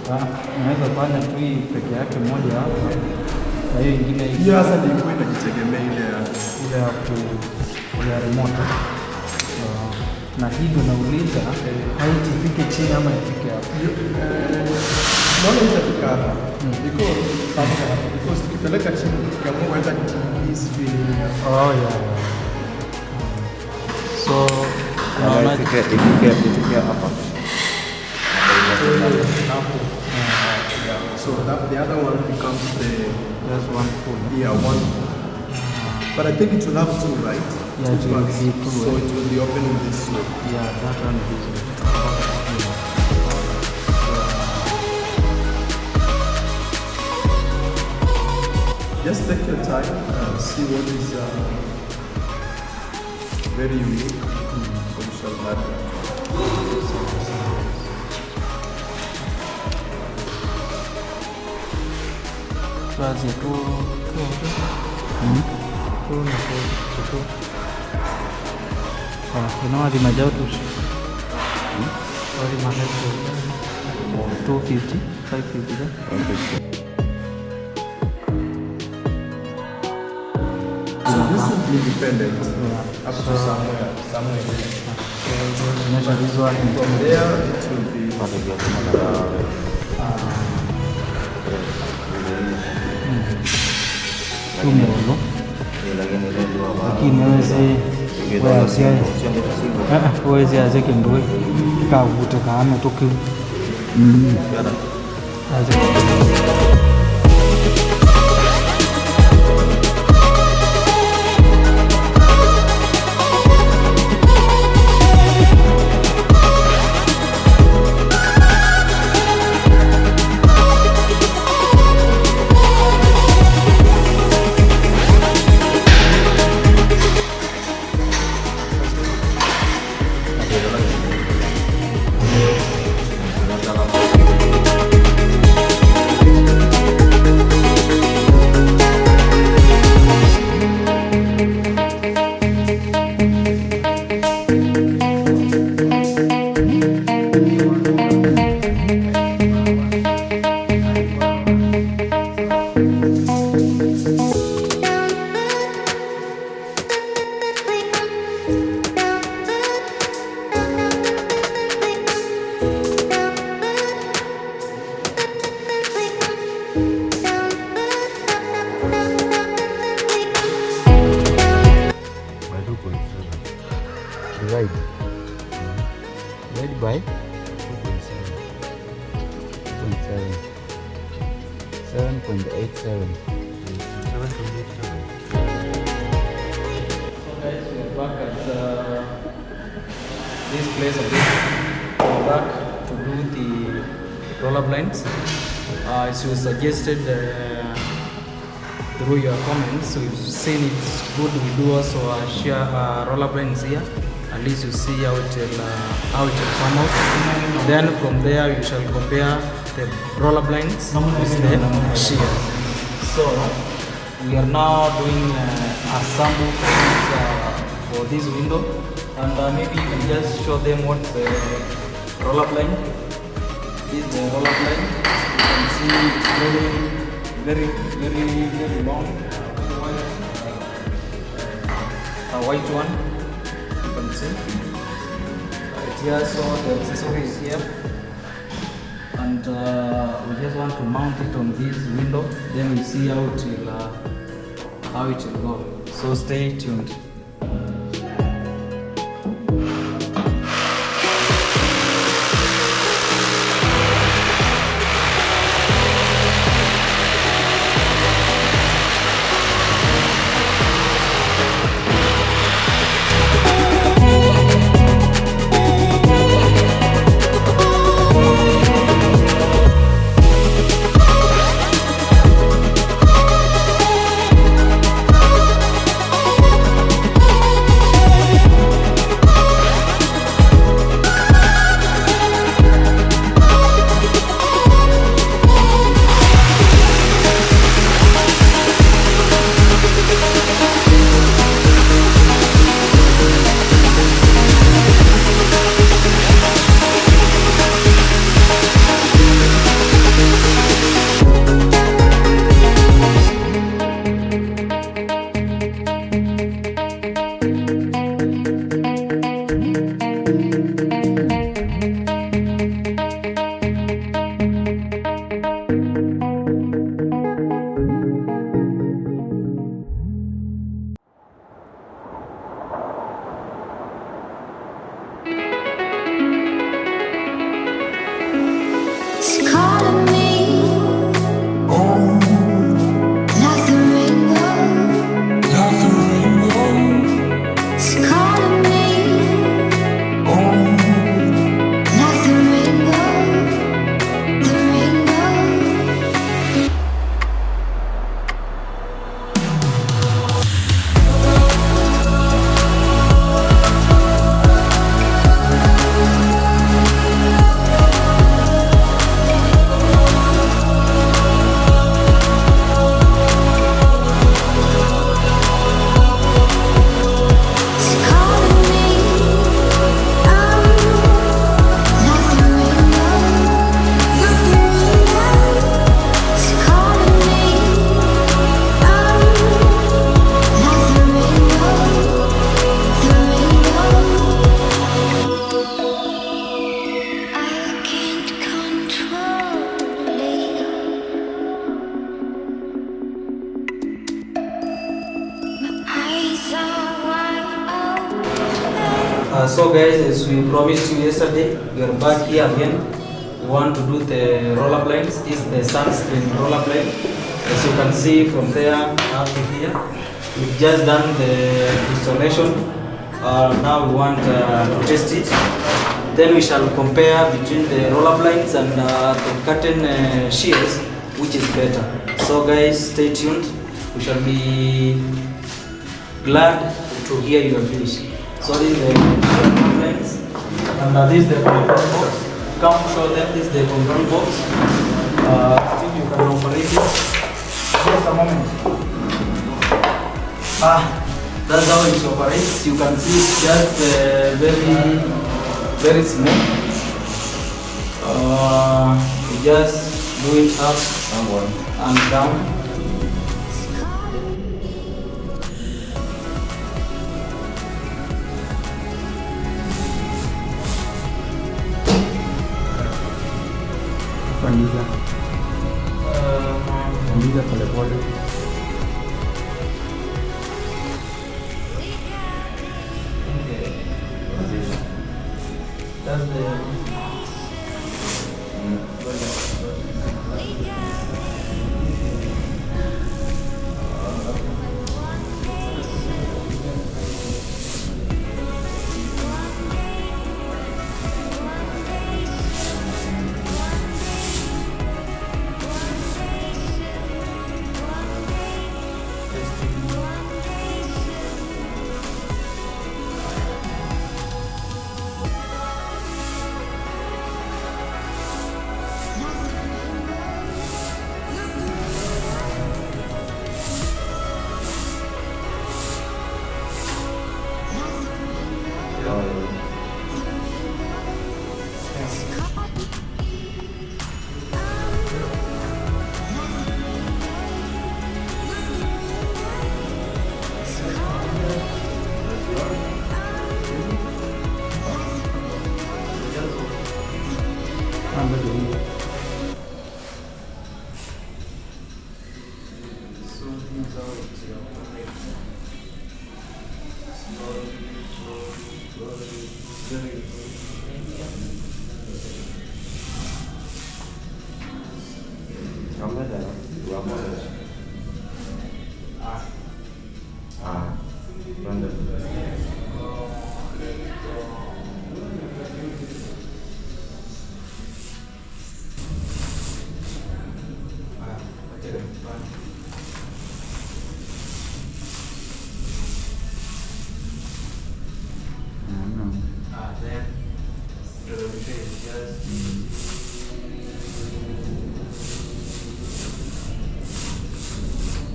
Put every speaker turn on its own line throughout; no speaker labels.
Naweza fanya tu hii peke yake moja hapa. Na hiyo ingine hii.
Hiyo sasa ndio inajitegemea ile
ya remote. Na hii ndio nauliza height ifike chini ama ifike hapo.
Naona itafika hapa. Because tukipeleka chini tukiamua kwenda TV screen.
Oh yeah. So
naona ikifikia hapa.
So the other one becomes
just one full.
Yeah, one. But I think it will have two, right?
Yeah, it will be two.
So it will be opening this way.
Yeah, that one is way.
Just take your time and see what is very unique. So we shall have
di majau tu 250, 550 kan?
So this will be independent up to somewhere.
This one
From there it will be
tumolo lakini wezi azeke ndoi kavute kaame toki Divide by 7.87. So guys, we're back at this place again. We're back to do the roller blinds. As you suggested through your comments, we've seen it's good we do also share roller blinds here. At least you see how it will come out. Then from there you shall compare the roller blinds with the shears. So we are now doing a sample for this window, and maybe you can just show them what the roller blind is. The roller blind, you can see it's very long, a white one. Here, so the accessory is here, and we just want to mount it on this window. Then we see how it will go. So stay tuned. So guys, as we promised you yesterday, we are back here again. We want to do the rollerblades. This is the sunscreen rollerblade. As you can see from there up to here, we've just done the installation. Now we want to test it. Then we shall compare between the rollerblades and the curtain shears, which is better. So guys, stay tuned. We shall be glad to hear your views. So this is the rollerblades, and this is the control box. Come show them this is the control box. Still you can operate it. Just a moment. That's how it operates. You can see it's just very smooth. You just do it up and down.
Pandiza polepole.
That's the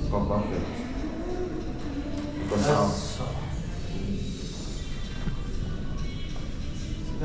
Perfect. Because now